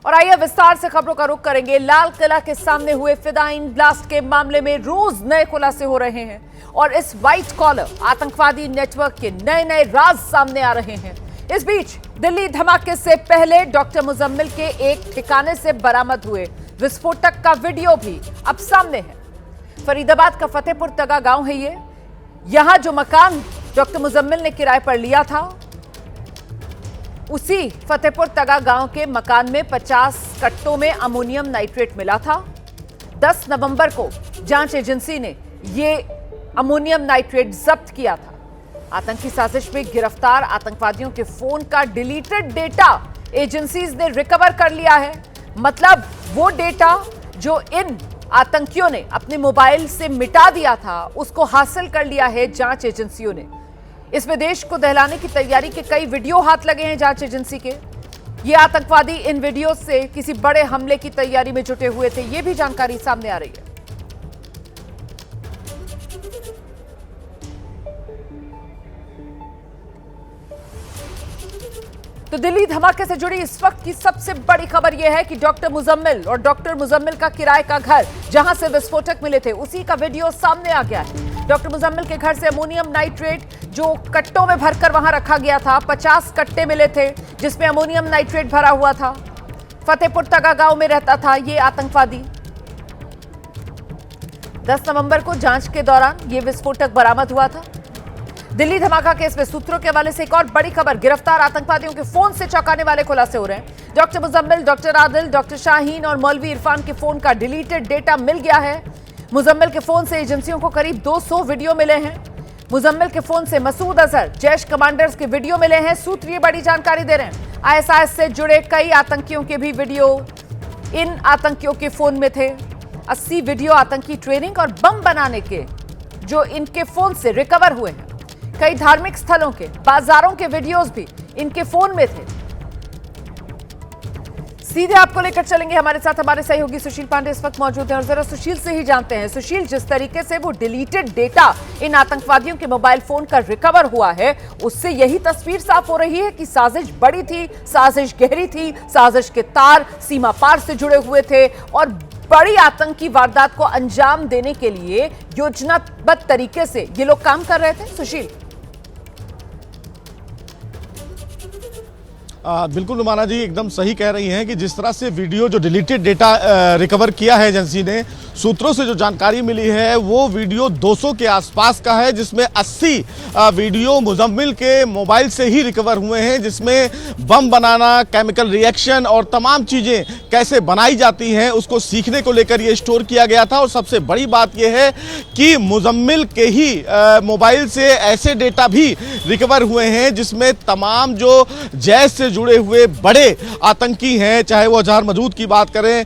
और आइए विस्तार से खबरों का रुख करेंगे। लाल किला के सामने हुए फिदायीन ब्लास्ट के मामले में रोज नए खुलासे हो रहे हैं और इस व्हाइट कॉलर आतंकवादी नेटवर्क के नए नए राज सामने आ रहे हैं। इस बीच दिल्ली धमाके से पहले डॉक्टर मुजम्मिल के एक ठिकाने से बरामद हुए विस्फोटक का वीडियो भी अब सामने है। फरीदाबाद का फतेहपुर तगा गांव है ये। यहां जो मकान डॉक्टर मुजम्मिल ने किराए पर लिया था, उसी फतेहपुर तगा गांव के मकान में 50 कट्टों में अमोनियम नाइट्रेट मिला था। 10 नवंबर को जांच एजेंसी ने यह अमोनियम नाइट्रेट जब्त किया था। आतंकी साजिश में गिरफ्तार आतंकवादियों के फोन का डिलीटेड डेटा एजेंसीज ने रिकवर कर लिया है। मतलब वो डेटा जो इन आतंकियों ने अपने मोबाइल से मिटा दिया था, उसको हासिल कर लिया है जांच एजेंसियों ने। इसमें देश को दहलाने की तैयारी के कई वीडियो हाथ लगे हैं जांच एजेंसी के। ये आतंकवादी इन वीडियो से किसी बड़े हमले की तैयारी में जुटे हुए थे, ये भी जानकारी सामने आ रही है। तो दिल्ली धमाके से जुड़ी इस वक्त की सबसे बड़ी खबर यह है कि डॉक्टर मुजम्मिल और डॉक्टर मुजम्मिल का किराए का घर, जहां से विस्फोटक मिले थे, उसी का वीडियो सामने आ गया है। डॉक्टर मुजम्मिल के घर से अमोनियम नाइट्रेट जो कट्टों में भरकर वहां रखा गया था, 50 कट्टे मिले थे जिसमें अमोनियम नाइट्रेट भरा हुआ था। फतेहपुर तगा गांव में रहता था ये आतंकवादी। 10 नवंबर को जांच के दौरान यह विस्फोटक बरामद हुआ था। दिल्ली धमाका केस में सूत्रों के हवाले से एक और बड़ी खबर। गिरफ्तार आतंकवादियों के फोन से चौंकाने वाले खुलासे हो रहे हैं। Doctor Muzammil, doctor Adil, doctor Shaheen और मौलवी इरफान के फोन का डिलीटेड डेटा मिल गया है। मुजम्मिल के फोन से एजेंसियों को करीब 200 वीडियो मिले हैं। मुजम्मिल के फोन से मसूद अजहर, जैश कमांडर्स के वीडियो मिले हैं। सूत्र ये बड़ी जानकारी दे रहे हैं। आईएसआईएस से जुड़े कई आतंकियों के भी वीडियो इन आतंकियों के फोन में थे। 80 वीडियो आतंकी ट्रेनिंग और बम बनाने के जो इनके फोन से रिकवर हुए हैं। कई धार्मिक स्थलों के, बाजारों के वीडियोस भी इनके फोन में थे। सीधे आपको लेकर चलेंगे, हमारे साथ हमारे सहयोगी सुशील पांडे इस वक्त मौजूद हैं और जरा सुशील से ही जानते हैं। सुशील, जिस तरीके से वो डिलीटेड डेटा इन आतंकवादियों के मोबाइल फोन का रिकवर हुआ है, उससे यही तस्वीर साफ हो रही है कि साजिश बड़ी थी, साजिश गहरी थी, साजिश के तार सीमा पार से जुड़े हुए थे और बड़ी आतंकी वारदात को अंजाम देने के लिए योजनाबद्ध तरीके से ये लोग काम कर रहे थे। सुशील। बिल्कुल रुमाना जी एकदम सही कह रही हैं कि जिस तरह से वीडियो जो डिलीटेड डेटा रिकवर किया है एजेंसी ने, सूत्रों से जो जानकारी मिली है वो वीडियो 200 के आसपास का है, जिसमें 80 वीडियो मुजम्मिल के मोबाइल से ही रिकवर हुए हैं, जिसमें बम बनाना, केमिकल रिएक्शन और तमाम चीज़ें कैसे बनाई जाती हैं उसको सीखने को लेकर ये स्टोर किया गया था। और सबसे बड़ी बात यह है कि मुजम्मिल के ही मोबाइल से ऐसे डेटा भी रिकवर हुए हैं जिसमें तमाम जो जैश से जुड़े हुए बड़े आतंकी हैं, चाहे वो अजहर मसूद की बात करें,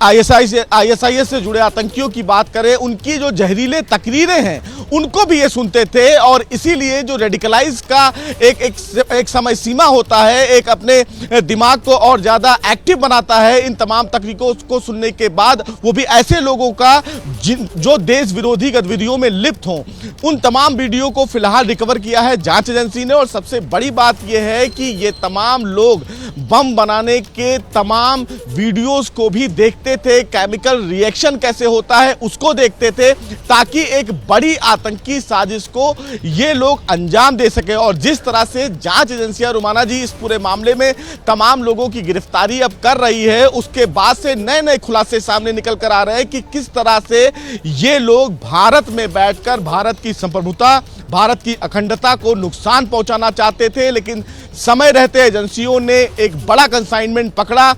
आईएसआईएस से जुड़े आतंकियों की बात करें, उनकी जो जहरीले तकरीरें हैं उनको भी ये सुनते थे। और इसीलिए जो रेडिकलाइज का एक समय सीमा होता है, एक अपने दिमाग को और ज़्यादा एक्टिव बनाता है इन तमाम तकनीकों को सुनने के बाद, वो भी ऐसे लोगों का जो देश विरोधी गतिविधियों में लिप्त हों। उन तमाम वीडियो को फिलहाल रिकवर किया है जांच एजेंसी ने। और सबसे बड़ी बात यह है कि ये तमाम लोग बम बनाने के तमाम वीडियोस को भी देखते थे, केमिकल रिएक्शन कैसे होता है उसको देखते थे, ताकि एक बड़ी आतंकी साजिश को ये लोग अंजाम दे सके। और जिस तरह से जांच एजेंसियां रुमाना जी इस पूरे मामले में तमाम लोगों की गिरफ्तारी अब कर रही है, उसके बाद से नए नए खुलासे सामने निकल कर आ रहे हैं कि किस तरह से ये लोग भारत में बैठकर भारत की संप्रभुता, भारत की अखंडता को नुकसान पहुंचाना चाहते थे। लेकिन समय रहते एजेंसियों ने एक बड़ा कंसाइनमेंट पकड़ा,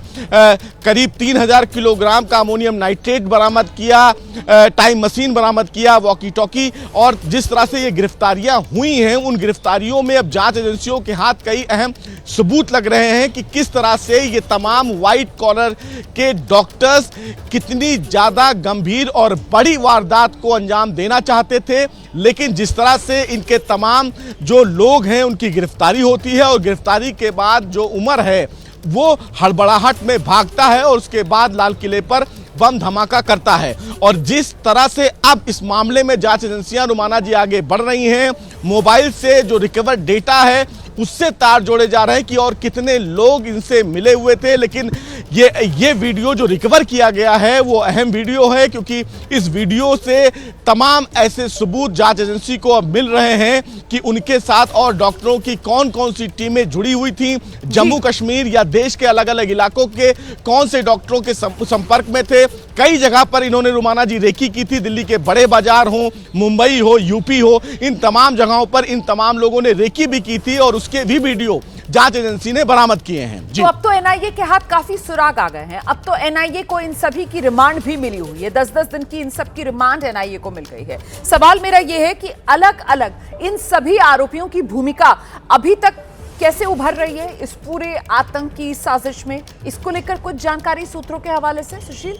करीब 3000 किलोग्राम का अमोनियम नाइट्रेट बरामद किया, टाइम मशीन बरामद किया, वॉकी टॉकी। और जिस तरह से ये गिरफ्तारियां हुई हैं, उन गिरफ्तारियों में अब जांच एजेंसियों के हाथ कई अहम सबूत लग रहे हैं कि किस तरह से ये तमाम व्हाइट कॉलर के डॉक्टर्स कितनी ज़्यादा गंभीर और बड़ी वारदात को अंजाम देना चाहते थे। लेकिन जिस तरह से इनके तमाम जो लोग हैं उनकी गिरफ्तारी होती है और गिरफ्तारी के बाद जो उम्र है वो हड़बड़ाहट में भागता है और उसके बाद लाल किले पर बम धमाका करता है। और जिस तरह से अब इस मामले में जांच एजेंसियां रुमाना जी आगे बढ़ रही हैं, मोबाइल से जो रिकवर डेटा है उससे तार जोड़े जा रहे हैं कि और कितने लोग इनसे मिले हुए थे। लेकिन ये वीडियो जो रिकवर किया गया है वो अहम वीडियो है, क्योंकि इस वीडियो से तमाम ऐसे सबूत जांच एजेंसी को अब मिल रहे हैं कि उनके साथ और डॉक्टरों की कौन कौन सी टीमें जुड़ी हुई थी, जम्मू कश्मीर या देश के अलग अलग इलाकों के कौन से डॉक्टरों के संपर्क में थे। कई जगह पर इन्होंने रुमाना जी रेकी की थी, दिल्ली के बड़े बाजार हो, मुंबई हो, यूपी हो, इन तमाम जगहों पर इन तमाम लोगों ने रेकी भी की थी और उसके भी वीडियो जांच एजेंसी ने बरामद किए हैं। जी। तो अब तो एनआईए के हाथ काफी सुराग आ गए हैं। अब तो एनआईए को इन सभी की रिमांड भी मिली हुई है। 10-10 दिन की इन सब की रिमांड एनआईए को मिल गई है। सवाल मेरा यह है कि अलग अलग इन सभी आरोपियों की भूमिका अभी तक कैसे उभर रही है इस पूरे आतंकी साजिश में, इसको लेकर कुछ जानकारी सूत्रों के हवाले से सुशील।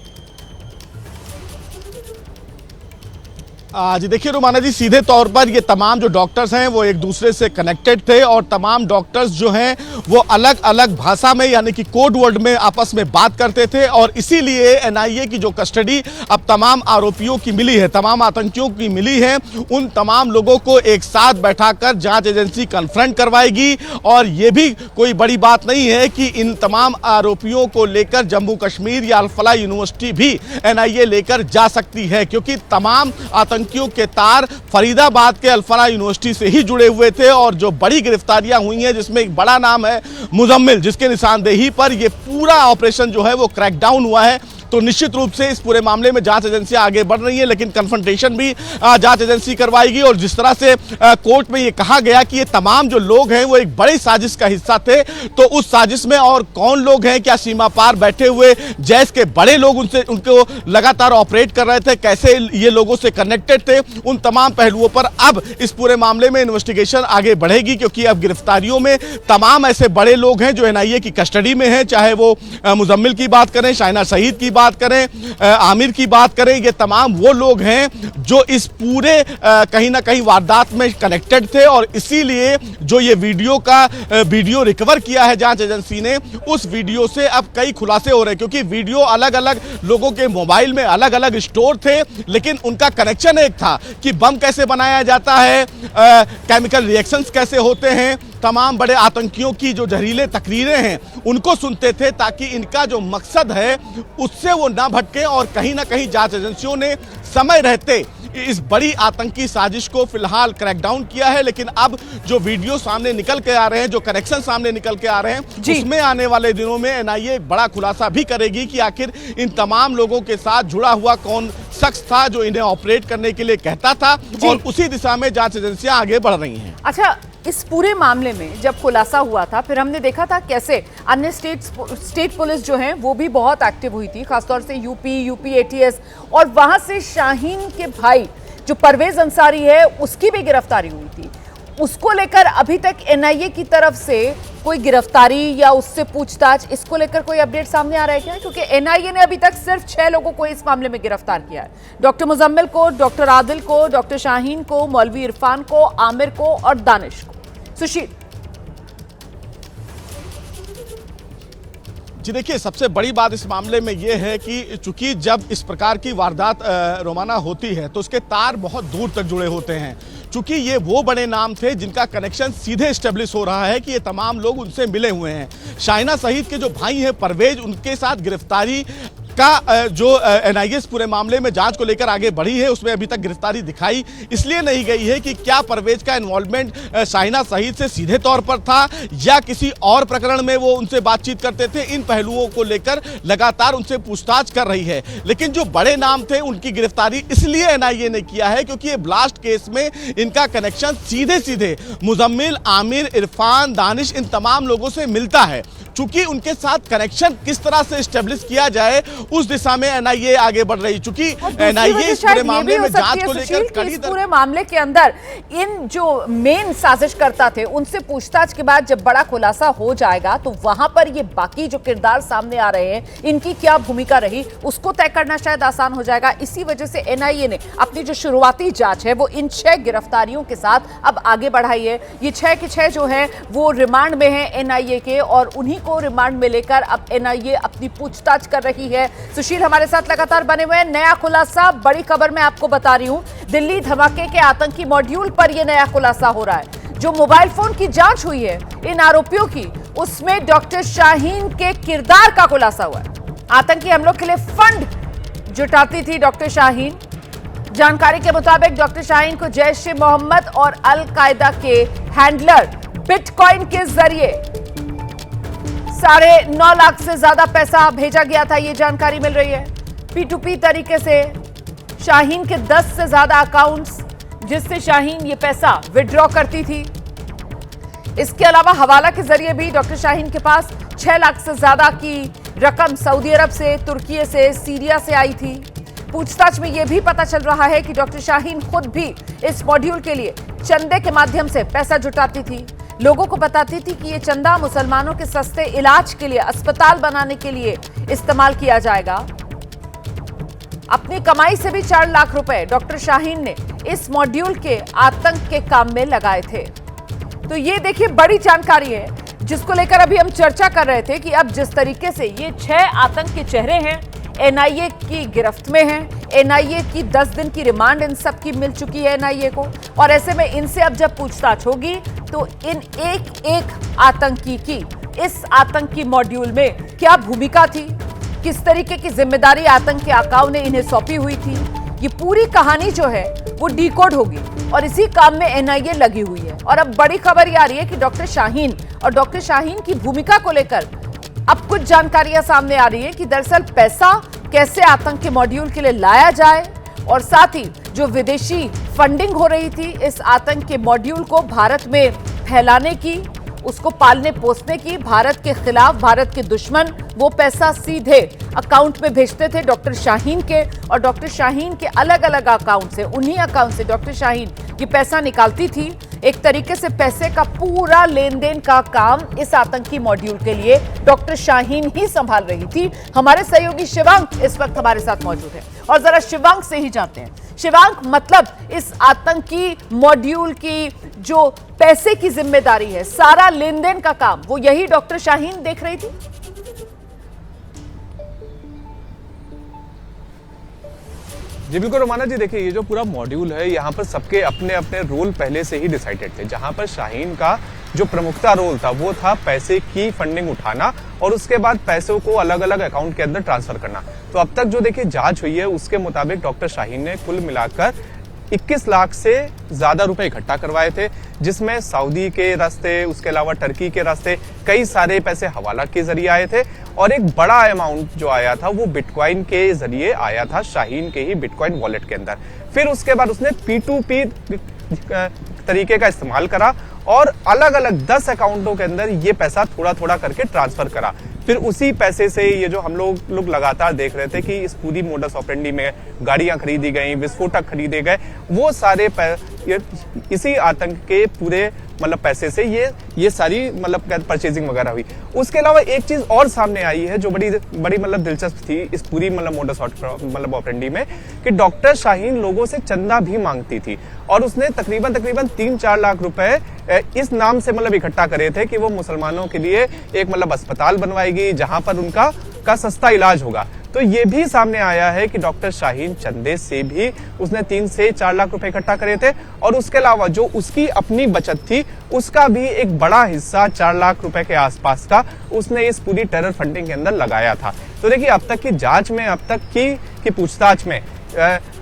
जी देखिए रुमाना जी, सीधे तौर पर ये तमाम जो डॉक्टर्स हैं वो एक दूसरे से कनेक्टेड थे और तमाम डॉक्टर्स जो हैं वो अलग अलग भाषा में यानी कि कोड वर्ड में आपस में बात करते थे और इसीलिए एनआईए की जो कस्टडी अब तमाम आरोपियों की मिली है, तमाम आतंकियों की मिली है, उन तमाम लोगों को एक साथ बैठाकर जांच एजेंसी कन्फ्रंट करवाएगी। और ये भी कोई बड़ी बात नहीं है कि इन तमाम आरोपियों को लेकर जम्मू कश्मीर या अल-फलाह यूनिवर्सिटी भी एनआईए लेकर जा सकती है, क्योंकि तमाम आतंकियों के तार फरीदाबाद के अल-फलाह यूनिवर्सिटी से ही जुड़े हुए थे। और जो बड़ी गिरफ्तारियां हुई हैं जिसमें एक बड़ा नाम है मुजम्मिल, जिसके निशानदेही पर यह पूरा ऑपरेशन जो है वो क्रैकडाउन हुआ है। तो निश्चित रूप से इस पूरे मामले में जांच एजेंसियां आगे बढ़ रही हैं, लेकिन कन्फ्रंटेशन भी जांच एजेंसी करवाएगी। और जिस तरह से कोर्ट में ये कहा गया कि ये तमाम जो लोग हैं वो एक बड़ी साजिश का हिस्सा थे, तो उस साजिश में और कौन लोग हैं, क्या सीमा पार बैठे हुए जैश के बड़े लोग उनको लगातार ऑपरेट कर रहे थे, कैसे ये लोगों से कनेक्टेड थे, उन तमाम पहलुओं पर अब इस पूरे मामले में इन्वेस्टिगेशन आगे बढ़ेगी। क्योंकि अब गिरफ्तारियों में तमाम ऐसे बड़े लोग हैं जो एनआईए की कस्टडी में हैं, चाहे वो मुजम्मिल की बात करें, शाहिना शहीद की बात करें, आमिर की बात करें, ये तमाम वो लोग हैं जो इस पूरे कहीं ना कहीं वारदात में कनेक्टेड थे। और इसीलिए जो ये वीडियो रिकवर किया है जांच एजेंसी ने, उस वीडियो से अब कई खुलासे हो रहे हैं, क्योंकि वीडियो अलग अलग लोगों के मोबाइल में अलग अलग स्टोर थे, लेकिन उनका कनेक्शन एक था कि बम कैसे बनाया जाता है, केमिकल रिएक्शंस कैसे होते हैं, तमाम बड़े आतंकियों की जो जहरीले तकरीरें हैं उनको सुनते थे, ताकि इनका जो मकसद है उससे वो ना भटके। और कहीं ना कहीं जांच एजेंसियों ने समय रहते इस बड़ी आतंकी साजिश को फिलहाल क्रैकडाउन किया है। लेकिन अब जो वीडियो सामने निकल के आ रहे हैं, जो कनेक्शन सामने निकल के आ रहे हैं, उसमें आने वाले दिनों में एनआईए एक बड़ा खुलासा भी करेगी कि आखिर इन तमाम लोगों के साथ जुड़ा हुआ कौन शख्स था जो इन्हें ऑपरेट करने के लिए कहता था, और उसी दिशा में जांच एजेंसियां आगे बढ़ रही हैं। अच्छा, इस पूरे मामले में जब खुलासा हुआ था, फिर हमने देखा था कैसे अन्य स्टेट पुलिस जो है वो भी बहुत एक्टिव हुई थी, खासतौर से यूपी एटीएस, और वहां से शाहीन के भाई जो परवेज अंसारी है उसकी भी गिरफ्तारी हुई थी। उसको लेकर अभी तक एनआईए की तरफ से कोई गिरफ्तारी या उससे पूछताछ, इसको लेकर कोई अपडेट सामने आ रहा है क्या? क्योंकि एनआईए ने अभी तक सिर्फ 6 लोगों को इस मामले में गिरफ्तार किया है। डॉक्टर मुजम्मिल को, डॉक्टर आदिल को, डॉक्टर शाहीन को, मौलवी इरफान को, आमिर को और दानिश को। सुशील जी देखिए, सबसे बड़ी बात इस मामले में यह है कि चूंकि जब इस प्रकार की वारदात रोमाना होती है तो उसके तार बहुत दूर तक जुड़े होते हैं। चूंकि ये वो बड़े नाम थे जिनका कनेक्शन सीधे स्टेब्लिश हो रहा है कि ये तमाम लोग उनसे मिले हुए हैं। शाहिना शहीद के जो भाई हैं परवेज, उनके साथ गिरफ्तारी का जो एनआईए पूरे मामले में जांच को लेकर आगे बढ़ी है, उसमें अभी तक गिरफ्तारी दिखाई इसलिए नहीं गई है कि क्या परवेज का इन्वॉल्वमेंट शाहिना शहीद से सीधे तौर पर था या किसी और प्रकरण में वो उनसे बातचीत करते थे। इन पहलुओं को लेकर लगातार उनसे पूछताछ कर रही है। लेकिन जो बड़े नाम थे उनकी गिरफ्तारी इसलिए एनआईए ने किया है क्योंकि ये ब्लास्ट केस में इनका कनेक्शन सीधे सीधे मुजम्मिल, आमिर, इरफान, दानिश, इन तमाम लोगों से मिलता है। चूंकि उनके साथ कनेक्शन किस तरह से एस्टेब्लिश किया जाए उस दिशा में एनआईए आगे बढ़ रही। चूंकि एनआईए इस पूरे मामले में जांच को लेकर कड़ी पूरे मामले के अंदर इन जो मेन साजिशकर्ता थे उनसे पूछताछ के बाद जब बड़ा खुलासा हो जाएगा तो वहां पर ये बाकी जो किरदार सामने आ रहे हैं, इनकी क्या भूमिका रही, उसको तय करना शायद आसान हो जाएगा। इसी वजह से एनआईए ने अपनी जो शुरुआती जांच है वो इन 6 गिरफ्तारियों के साथ अब आगे बढ़ाई है। ये 6 के 6 जो है वो रिमांड में है एनआईए के, और उन्हीं को रिमांड में लेकर अब एनआईए अपनी पूछताछ कर रही है। सुशील हमारे साथ लगातार बने हुए हैं। नया खुलासा, बड़ी खबर मैं आपको बता रही हूं, दिल्ली धमाके के आतंकी मॉड्यूल पर यह नया खुलासा हो रहा है। जो मोबाइल फोन की जांच हुई है इन आरोपियों की, उसमें डॉक्टर शाहीन के किरदार का खुलासा हुआ है। आतंकी हमलों के लिए फंड जुटाती थी डॉक्टर शाहीन। जानकारी के मुताबिक डॉक्टर शाहीन को जैश ए मोहम्मद और अल कायदा के हैंडलर बिटकॉइन के जरिए 9.5 लाख से ज्यादा पैसा भेजा गया था, यह जानकारी मिल रही है। P2P तरीके से शाहीन के 10 से ज्यादा अकाउंट्स, जिससे शाहीन ये पैसा विड्रॉ करती थी। इसके अलावा हवाला के जरिए भी डॉक्टर शाहीन के पास 6 लाख से ज्यादा की रकम सऊदी अरब से, तुर्की से, सीरिया से आई थी। पूछताछ में यह भी पता चल रहा है कि डॉक्टर शाहीन खुद भी इस मॉड्यूल के लिए चंदे के माध्यम से पैसा जुटाती थी। लोगों को बताती थी कि यह चंदा मुसलमानों के सस्ते इलाज के लिए, अस्पताल बनाने के लिए इस्तेमाल किया जाएगा। अपनी कमाई से भी 4 लाख रुपए डॉक्टर शाहीन ने इस मॉड्यूल के आतंक के काम में लगाए थे। तो ये देखिए बड़ी जानकारी है, जिसको लेकर अभी हम चर्चा कर रहे थे कि अब जिस तरीके से ये 6 आतंक के चेहरे हैं, एनआईए की गिरफ्त में हैं। एनआईए की 10 दिन की रिमांड इन सब की मिल चुकी है एनआईए को, और ऐसे में इनसे अब जब पूछताछ होगी तो इन एक आतंकी की इस आतंकी मॉड्यूल में क्या भूमिका थी, किस तरीके की जिम्मेदारी आतंक के आकाओं ने इन्हें सौंपी हुई थी, ये पूरी कहानी जो है वो डिकोड होगी। और इसी काम में एनआईए लगी हुई है। और अब बड़ी खबर ये आ रही है कि डॉक्टर शाहीन और डॉक्टर शाहीन की भूमिका को लेकर अब कुछ जानकारियां सामने आ रही है कि दरअसल पैसा कैसे आतंक के मॉड्यूल के लिए लाया जाए, और साथ ही जो विदेशी फंडिंग हो रही थी इस आतंक के मॉड्यूल को भारत में फैलाने की, उसको पालने पोसने की, भारत के खिलाफ, भारत के दुश्मन वो पैसा सीधे अकाउंट में भेजते थे डॉक्टर शाहीन के, और डॉक्टर शाहीन के अलग अलग अकाउंट से, उन्हीं अकाउंट से डॉक्टर शाहीन ये पैसा निकालती थी। एक तरीके से पैसे का पूरा लेन देन का काम इस आतंकी मॉड्यूल के लिए डॉक्टर शाहीन ही संभाल रही थी। हमारे सहयोगी शिवांक इस वक्त हमारे साथ मौजूद है, और जरा शिवांक से ही जानते हैं। शिवांक, मतलब इस आतंकी मॉड्यूल की जो पैसे की जिम्मेदारी है, सारा लेन देन का काम, वो यही डॉक्टर शाहीन देख रही थी? जी बिल्कुल रोमाना जी, देखिए ये जो पूरा मॉड्यूल है, यहाँ पर सबके अपने अपने रोल पहले से ही डिसाइडेड थे। जहाँ पर शाहीन का जो प्रमुखता रोल था वो था पैसे की फंडिंग उठाना और उसके बाद पैसों को अलग अलग अकाउंट के अंदर ट्रांसफर करना। तो अब तक जो देखिए जांच हुई है उसके मुताबिक डॉक्टर शाहीन ने कुल मिलाकर 21 लाख से ज्यादा रुपए इकट्ठा करवाए थे, जिसमें सऊदी के रास्ते, उसके अलावा टर्की के रास्ते कई सारे पैसे हवाला के जरिए आए थे, और एक बड़ा अमाउंट जो आया था वो बिटकॉइन के जरिए आया था, शाहीन के ही बिटकॉइन वॉलेट के अंदर। फिर उसके बाद उसने P2P तरीके का इस्तेमाल करा और अलग अलग 10 अकाउंटों के अंदर ये पैसा थोड़ा थोड़ा करके ट्रांसफर करा। फिर उसी पैसे से ये जो हम लोग लगातार देख रहे थे कि इस पूरी मोडस ऑपरेंडी में गाड़ियां खरीदी गई, विस्फोटक खरीदे गए, वो सारे इसी आतंक के पूरे मतलब पैसे से ये सारी मतलब परचेजिंग वगैरह हुई। उसके अलावा एक चीज और सामने आई है जो बड़ी मतलब दिलचस्प थी इस पूरी मतलब मोडस मतलब ऑपरेंडी में, कि डॉक्टर शाहीन लोगों से चंदा भी मांगती थी, और उसने तकरीबन 3-4 लाख रुपए इस नाम से मतलब इकट्ठा करे थे कि वो मुसलमानों के लिए एक मतलब अस्पताल बनवाएगी जहां पर उनका सस्ता इलाज होगा। तो ये भी सामने आया है कि डॉक्टर शाहीन चंदे से भी उसने 3 से 4 लाख रुपए इकट्ठा करे थे, और उसके अलावा जो उसकी अपनी बचत थी उसका भी एक बड़ा हिस्सा 4 लाख रुपए के आसपास का उसने इस पूरी टेरर फंडिंग के अंदर लगाया था। तो देखिए अब तक की जांच में, अब तक की पूछताछ में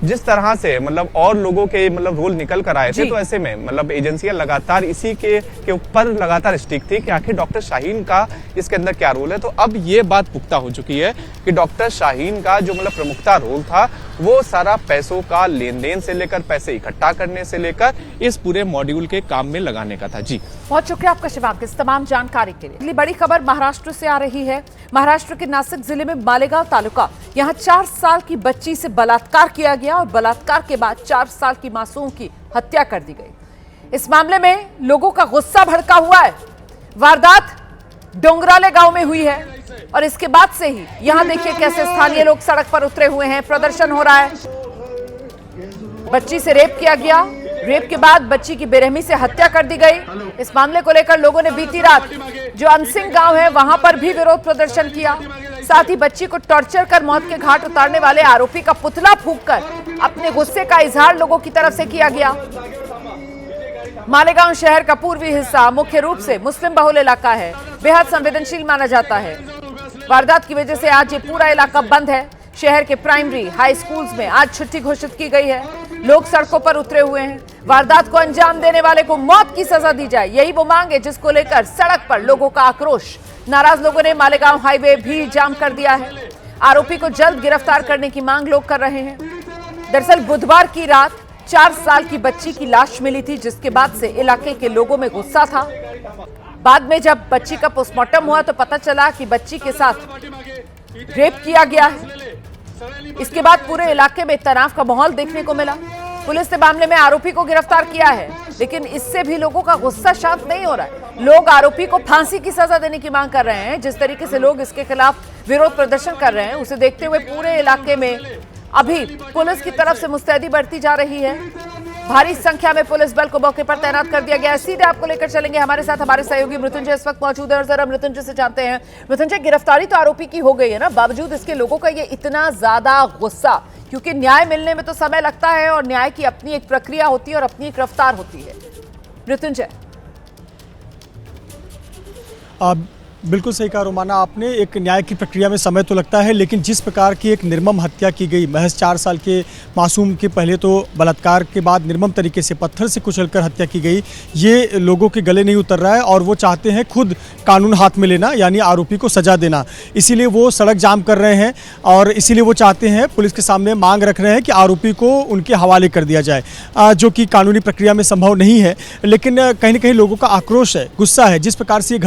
जिस तरह से मतलब और लोगों के मतलब रोल निकल कर आए थे, तो ऐसे में मतलब एजेंसियां लगातार इसी के ऊपर लगातार स्टिक थी कि आखिर डॉक्टर शाहीन का इसके अंदर क्या रोल है। तो अब ये बात पुख्ता हो चुकी है कि डॉक्टर शाहीन का जो मतलब प्रमुखता रोल था वो सारा पैसों का लेन देन से लेकर पैसे इकट्ठा करने से लेकर इस पूरे मॉड्यूल के काम में लगाने का था। जी बहुत शुक्रिया आपका शिवांक इस तमाम जानकारी के लिए। बड़ी खबर महाराष्ट्र से आ रही है। महाराष्ट्र के नासिक जिले में मालेगांव तालुका, यहाँ 4 साल की बच्ची से बलात्कार किया गया, और बलात्कार के बाद 4 साल की मासूम की हत्या कर दी गई। इस मामले में लोगों का गुस्सा भड़का हुआ है। वारदात डोंगराले गांव में हुई है, और इसके बाद से ही यहां देखिए कैसे स्थानीय लोग सड़क पर उतरे हुए हैं, प्रदर्शन हो रहा है। बच्ची से रेप किया गया, रेप के बाद बच्ची की बेरहमी से हत्या कर दी गई। इस मामले को लेकर लोगों ने बीती रात जो अनसिंह गांव है वहां पर भी विरोध प्रदर्शन किया। साथ ही बच्ची को टॉर्चर कर मौत के घाट उतारने वाले आरोपी का पुतला फूंककर अपने गुस्से का इजहार लोगों की तरफ से किया गया। मालेगांव शहर का पूर्वी हिस्सा मुख्य रूप से मुस्लिम बहुल इलाका है, बेहद संवेदनशील माना जाता है। वारदात की वजह से आज ये पूरा इलाका बंद है। शहर के प्राइमरी हाई स्कूल्स में आज छुट्टी घोषित की गई है। लोग सड़कों पर उतरे हुए हैं। वारदात को अंजाम देने वाले को मौत की सजा दी जाए, यही वो मांग है जिसको लेकर सड़क पर लोगों का आक्रोश। नाराज लोगों ने मालेगांव हाईवे भी जाम कर दिया है। आरोपी को जल्द गिरफ्तार करने की मांग लोग कर रहे हैं। दरअसल बुधवार की रात 4 साल की बच्ची की लाश मिली थी, जिसके बाद से इलाके के लोगों में गुस्सा था। बाद में जब बच्ची का पोस्टमार्टम हुआ तो पता चला कि बच्ची के साथ रेप किया गया है। इसके बाद पूरे इलाके में तनाव का माहौल देखने को मिला। पुलिस ने मामले में आरोपी को गिरफ्तार किया है, लेकिन इससे भी लोगों का गुस्सा शांत नहीं हो रहा है। लोग आरोपी को फांसी की सजा देने की मांग कर रहे हैं। जिस तरीके से लोग इसके खिलाफ विरोध प्रदर्शन कर रहे हैं, उसे देखते हुए पूरे इलाके में अभी पुलिस की तरफ से मुस्तैदी बढ़ती जा रही है। भारी संख्या में पुलिस बल को मौके पर तैनात कर दिया गया है। सीधे आपको लेकर चलेंगे हमारे साथ हमारे सहयोगी मृत्युंजय इस वक्त मौजूद है और जरा मृत्युंजय से जानते हैं। मृत्युंजय, गिरफ्तारी तो आरोपी की हो गई है ना, बावजूद इसके लोगों का ये इतना ज्यादा गुस्सा, क्योंकि न्याय मिलने में तो समय लगता है और न्याय की अपनी एक प्रक्रिया होती है और अपनी एक रफ्तार होती है। मृत्युंजय, बिल्कुल सही कहा रोमाना आपने। एक न्याय की प्रक्रिया में समय तो लगता है, लेकिन जिस प्रकार की एक निर्मम हत्या की गई, महज 4 साल के मासूम के पहले तो बलात्कार के बाद निर्मम तरीके से पत्थर से कुचलकर हत्या की गई, ये लोगों के गले नहीं उतर रहा है और वो चाहते हैं खुद कानून हाथ में लेना, यानी आरोपी को सजा देना। इसीलिए वो सड़क जाम कर रहे हैं और इसीलिए वो चाहते हैं, पुलिस के सामने मांग रख रहे हैं कि आरोपी को उनके हवाले कर दिया जाए, जो कि कानूनी प्रक्रिया में संभव नहीं है। लेकिन कहीं ना कहीं लोगों का आक्रोश है, गुस्सा है। जिस प्रकार से ये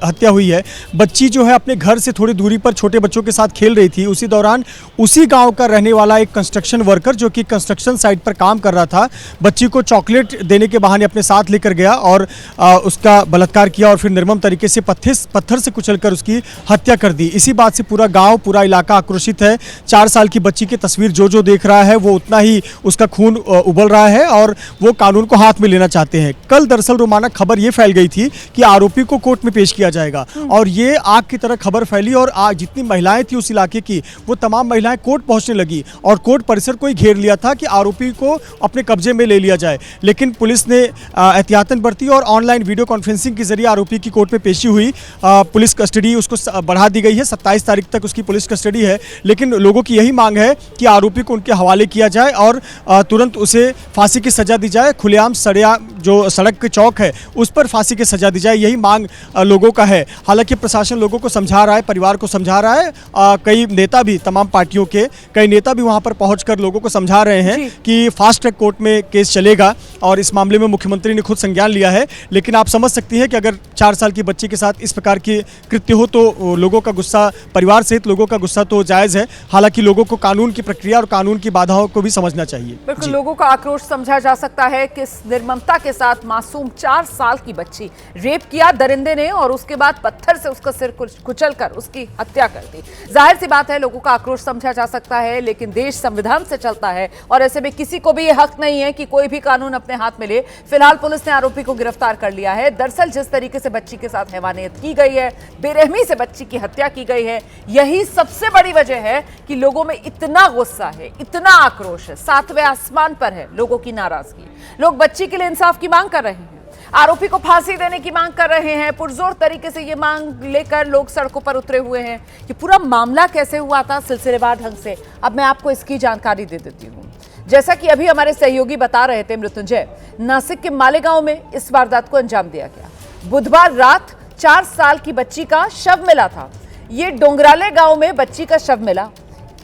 हत्या हुई है, बच्ची जो है अपने घर से थोड़ी दूरी पर छोटे बच्चों के साथ खेल रही थी। उसी दौरान उसी गांव का रहने वाला एक कंस्ट्रक्शन वर्कर जो कि कंस्ट्रक्शन साइट पर काम कर रहा था, बच्ची को चॉकलेट देने के बहाने अपने साथ लेकर गया और उसका बलात्कार किया और फिर निर्मम तरीके से पत्थर से कुचलकर उसकी हत्या कर दी। इसी बात से पूरा गाँव, पूरा इलाका आक्रोशित है। 4 साल की बच्ची की तस्वीर जो देख रहा है, वो उतना ही उसका खून उबल रहा है और वो कानून को हाथ में लेना चाहते हैं। कल दरअसल रोमाना खबर ये फैल गई थी कि आरोपी को कोर्ट में पेश किया जाएगा और ये आग की तरह खबर फैली और आज जितनी महिलाएं थी उस इलाके की, वो तमाम महिलाएं कोर्ट पहुंचने लगी और कोर्ट परिसर को ही घेर लिया था कि आरोपी को अपने कब्जे में ले लिया जाए। लेकिन पुलिस ने एहतियातन बरती और ऑनलाइन वीडियो कॉन्फ्रेंसिंग के जरिए आरोपी की कोर्ट में पेशी हुई। पुलिस कस्टडी उसको बढ़ा दी गई है, 27 तारीख तक उसकी पुलिस कस्टडी है। लेकिन लोगों की यही मांग है कि आरोपी को उनके हवाले किया जाए और तुरंत उसे फांसी की सजा दी जाए। खुलेआम जो सड़क के चौक है उस पर फांसी की सजा दी जाए, यही मांग लोगों का है। हालांकि प्रशासन लोगों को समझा रहा है, परिवार को समझा रहा है। कई नेता भी, तमाम पार्टियों के कई नेता भी वहां पर पहुंचकर लोगों को समझा रहे हैं कि फास्ट ट्रैक कोर्ट में केस चलेगा और इस मामले में मुख्यमंत्री ने खुद संज्ञान लिया है। लेकिन आप समझ सकती हैं कि अगर 4 साल की बच्ची के साथ इस प्रकार की कृत्य हो तो लोगों का गुस्सा, परिवार सहित लोगों का गुस्सा तो जायज़ है। हालांकि लोगों को कानून की प्रक्रिया और कानून की बाधाओं को भी समझना चाहिए। बिल्कुल, लोगों का आक्रोश समझा जा सकता है। किस निर्ममता के साथ मासूम 4 साल की बच्ची रेप किया दरिंदे ने और उसके बाद पत्थर से उसका सिर कुचलकर उसकी हत्या कर दी। जाहिर सी बात है, लोगों का आक्रोश समझा जा सकता है, लेकिन देश संविधान से चलता है और ऐसे में किसी को भी ये हक नहीं है कि कोई भी कानून अपने हाथ में ले। फिलहाल पुलिस ने आरोपी को गिरफ्तार कर लिया है। दरअसल जिस तरीके से बच्ची के साथ हैवानियत की गई है, बेरहमी से बच्ची की हत्या की गई है, यही सबसे बड़ी वजह है कि लोगों में इतना गुस्सा है, इतना आक्रोश है, 7वें आसमान पर है लोगों की नाराजगी। लोग बच्ची के लिए इंसाफ की मांग कर रहे हैं, आरोपी को फांसी देने की मांग कर रहे हैं। पुरजोर तरीके से ये मांग लेकर लोग सड़कों पर उतरे हुए हैं। ये पूरा मामला कैसे हुआ था सिलसिलेवार ढंग से, अब मैं आपको इसकी जानकारी दे देती हूँ। जैसा कि अभी हमारे सहयोगी बता रहे थे मृत्युंजय, नासिक के मालेगांव में इस वारदात को अंजाम दिया गया। बुधवार रात 4 साल की बच्ची का शव मिला था। ये डोंगराले गांव में बच्ची का शव मिला।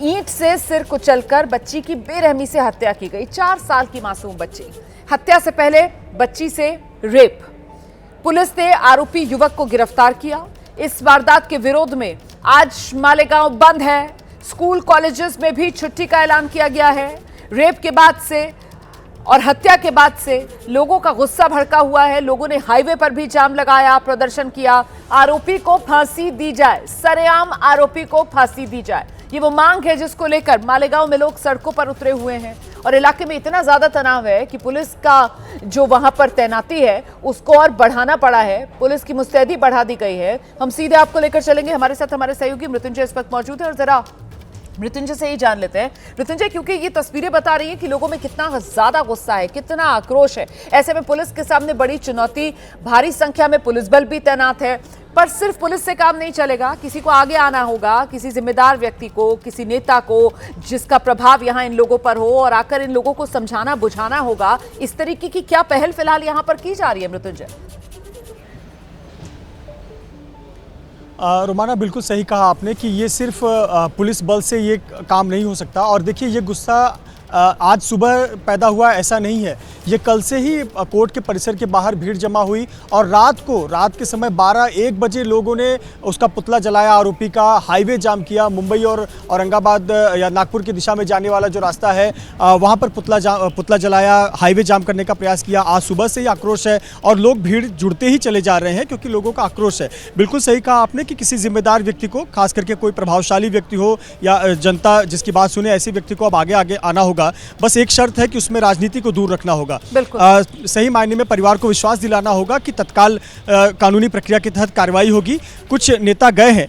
ईंट से सिर कुचलकर बच्ची की बेरहमी से हत्या की गई। 4 साल की मासूम बच्ची, हत्या से पहले बच्ची से रेप। पुलिस ने आरोपी युवक को गिरफ्तार किया। इस वारदात के विरोध में आज मालेगांव बंद है। स्कूल कॉलेजेस में भी छुट्टी का ऐलान किया गया है। रेप के बाद से और हत्या के बाद से लोगों का गुस्सा भड़का हुआ है। लोगों ने हाईवे पर भी जाम लगाया, प्रदर्शन किया। आरोपी को फांसी दी जाए, सरेआम आरोपी को फांसी दी जाए, ये वो मांग है जिसको लेकर मालेगांव में लोग सड़कों पर उतरे हुए हैं। और इलाके में इतना ज्यादा तनाव है कि पुलिस का जो वहां पर तैनाती है उसको और बढ़ाना पड़ा है। पुलिस की मुस्तैदी बढ़ा दी गई है। हम सीधे आपको लेकर चलेंगे, हमारे साथ हमारे सहयोगी मृत्युंजय इस वक्त मौजूद है और जरा मृत्युंजय से ही जान लेते हैं। मृत्युंजय, क्योंकि ये तस्वीरें बता रही हैं कि लोगों में कितना ज्यादा गुस्सा है, कितना आक्रोश है। ऐसे में पुलिस के सामने बड़ी चुनौती, भारी संख्या में पुलिस बल भी तैनात है। पर सिर्फ पुलिस से काम नहीं चलेगा, किसी को आगे आना होगा, किसी जिम्मेदार व्यक्ति को, किसी नेता को जिसका प्रभाव यहाँ इन लोगों पर हो और आकर इन लोगों को समझाना बुझाना होगा। इस तरीके की क्या पहल फिलहाल यहाँ पर की जा रही है मृत्युंजय? रोमाना, बिल्कुल सही कहा आपने कि ये सिर्फ पुलिस बल से ये काम नहीं हो सकता। और देखिए, ये गुस्सा आज सुबह पैदा हुआ ऐसा नहीं है, ये कल से ही कोर्ट के परिसर के बाहर भीड़ जमा हुई और रात के समय 12-1 बजे लोगों ने उसका पुतला जलाया, आरोपी का। हाईवे जाम किया, मुंबई और औरंगाबाद या नागपुर की दिशा में जाने वाला जो रास्ता है वहाँ पर पुतला जलाया, हाईवे जाम करने का प्रयास किया। आज सुबह से ही आक्रोश है और लोग भीड़ जुड़ते ही चले जा रहे हैं क्योंकि लोगों का आक्रोश है। बिल्कुल सही कहा आपने कि किसी जिम्मेदार व्यक्ति को, खास करके कोई प्रभावशाली व्यक्ति हो या जनता जिसकी बात सुने, ऐसे व्यक्ति को अब आगे आना होगा। बस एक शर्त है कि उसमें राजनीति को दूर रखना होगा। सही मायने में परिवार को विश्वास दिलाना होगा कि तत्काल कानूनी प्रक्रिया के तहत कार्रवाई होगी। कुछ नेता गए हैं,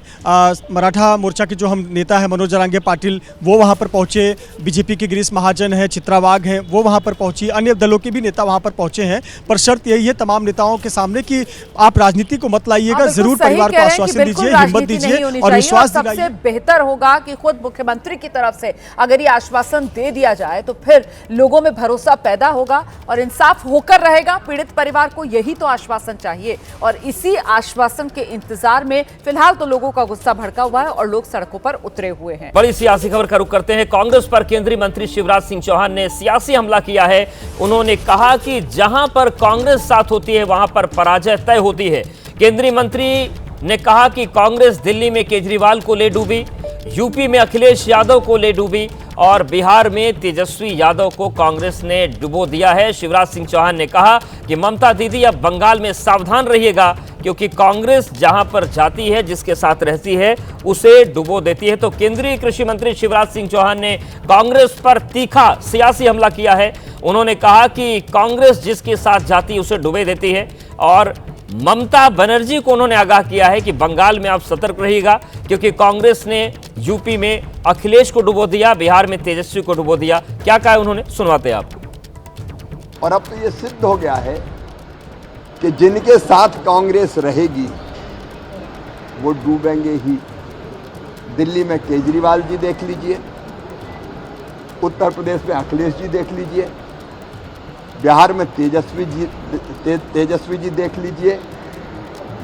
मराठा मोर्चा के जो हम नेता हैं मनोज जरांगे पाटिल, वो वहां पर पहुंचे। बीजेपी के गिरीश महाजन हैं, चित्रा वाघ हैं, वो वहां पर पहुंची। अन्य दलों के भी नेता वहां पर पहुंचे हैं। पर शर्त यही है तमाम नेताओं के सामने कि आप राजनीति को मत लाइएगा, जरूर परिवार को आश्वासन दीजिए, हिम्मत दीजिए और विश्वास दिलाइए। सबसे बेहतर होगा कि खुद मुख्यमंत्री की तरफ से अगर ये आश्वासन दे दिया जाए तो फिर लोगों में भरोसा पैदा होगा और इंसाफ होकर रहेगा। पीड़ित परिवार को यही तो आश्वासन चाहिए और इसी आश्वासन के इंतजार में फिलहाल तो लोगों का गुस्सा भड़का हुआ है और लोग सड़कों पर उतरे हुए हैं। बड़ी सियासी खबर का रुख करते हैं। कांग्रेस पर केंद्रीय मंत्री शिवराज सिंह चौहान ने सियासी हमला किया है। उन्होंने कहा कि जहां पर कांग्रेस साथ होती है वहां पर पराजय तय होती है। केंद्रीय मंत्री ने कहा कि कांग्रेस दिल्ली में केजरीवाल को ले डूबी, यूपी में अखिलेश यादव को ले डूबी और बिहार में तेजस्वी यादव को कांग्रेस ने डुबो दिया है। शिवराज सिंह चौहान ने कहा कि ममता दीदी अब बंगाल में सावधान रहिएगा क्योंकि कांग्रेस जहां पर जाती है, जिसके साथ रहती है, उसे डुबो देती है। तो केंद्रीय कृषि मंत्री शिवराज सिंह चौहान ने कांग्रेस पर तीखा सियासी हमला किया है। उन्होंने कहा कि कांग्रेस जिसके साथ जाती है उसे डुबे देती है और ममता बनर्जी को उन्होंने आगाह किया है कि बंगाल में आप सतर्क रहिएगा क्योंकि कांग्रेस ने यूपी में अखिलेश को डुबो दिया, बिहार में तेजस्वी को डुबो दिया। क्या कहा उन्होंने, सुनवाते हैं आपको। और अब तो ये सिद्ध हो गया है कि जिनके साथ कांग्रेस रहेगी वो डूबेंगे ही। दिल्ली में केजरीवाल जी देख लीजिए, उत्तर प्रदेश में अखिलेश जी देख लीजिए, बिहार में तेजस्वी जी देख लीजिए।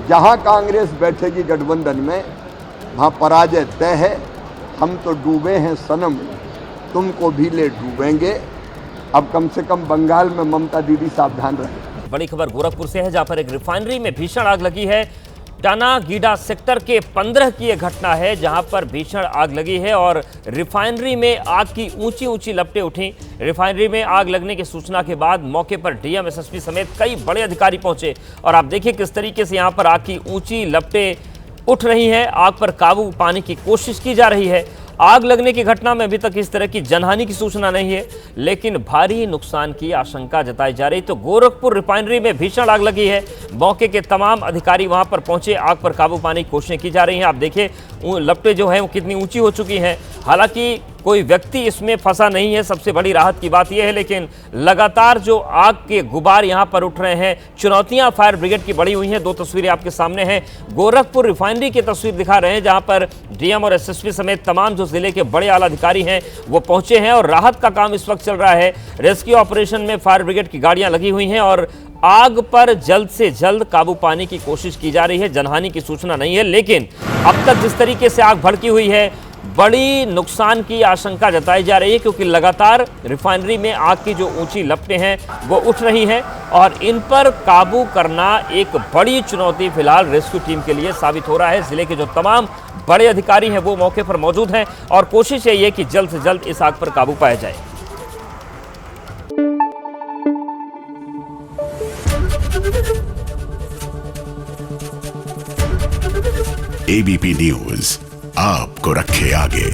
जहां कांग्रेस बैठेगी गठबंधन में वहां पराजय तय है। हम तो डूबे हैं सनम, तुमको भी ले डूबेंगे। अब कम से कम बंगाल में ममता दीदी सावधान रहे। बड़ी खबर गोरखपुर से है जहां पर एक रिफाइनरी में भीषण आग लगी है। टानागीडा सेक्टर के 15 की यह घटना है जहां पर भीषण आग लगी है और रिफाइनरी में आग की ऊंची ऊंची लपटें उठी। रिफाइनरी में आग लगने की सूचना के बाद मौके पर डीएम, एसएसपी समेत कई बड़े अधिकारी पहुंचे और आप देखिए किस तरीके से यहां पर आग की ऊंची लपटें उठ रही हैं। आग पर काबू पाने की कोशिश की जा रही है। आग लगने की घटना में अभी तक इस तरह की जनहानि की सूचना नहीं है, लेकिन भारी नुकसान की आशंका जताई जा रही। तो गोरखपुर रिफाइनरी में भीषण आग लगी है। मौके के तमाम अधिकारी वहां पर पहुंचे, आग पर काबू पाने की कोशिशें की जा रही हैं। आप देखिए लपटें जो है वो कितनी ऊंची हो चुकी हैं। हालांकि कोई व्यक्ति इसमें फंसा नहीं है, सबसे बड़ी राहत की बात यह है, लेकिन लगातार जो आग के गुबार यहां पर उठ रहे हैं, चुनौतियां फायर ब्रिगेड की बढ़ी हुई हैं। दो तस्वीरें आपके सामने हैं। गोरखपुर रिफाइनरी की तस्वीर दिखा रहे हैं जहां पर डीएम और एसएसपी समेत तमाम जो जिले के बड़े आला अधिकारी हैं वो पहुंचे हैं और राहत का काम इस वक्त चल रहा है। रेस्क्यू ऑपरेशन में फायर ब्रिगेड की गाड़ियां लगी हुई हैं और आग पर जल्द से जल्द काबू पाने की कोशिश की जा रही है। जनहानि की सूचना नहीं है, लेकिन अब तक जिस तरीके से आग भड़की हुई है, बड़ी नुकसान की आशंका जताई जा रही है क्योंकि लगातार रिफाइनरी में आग की जो ऊंची लपटें हैं वो उठ रही हैं और इन पर काबू करना एक बड़ी चुनौती फिलहाल रेस्क्यू टीम के लिए साबित हो रहा है। जिले के जो तमाम बड़े अधिकारी हैं वो मौके पर मौजूद हैं और कोशिश यही है कि जल्द से जल्द इस आग पर काबू पाया जाए। एबीपी न्यूज आपको रखे आगे।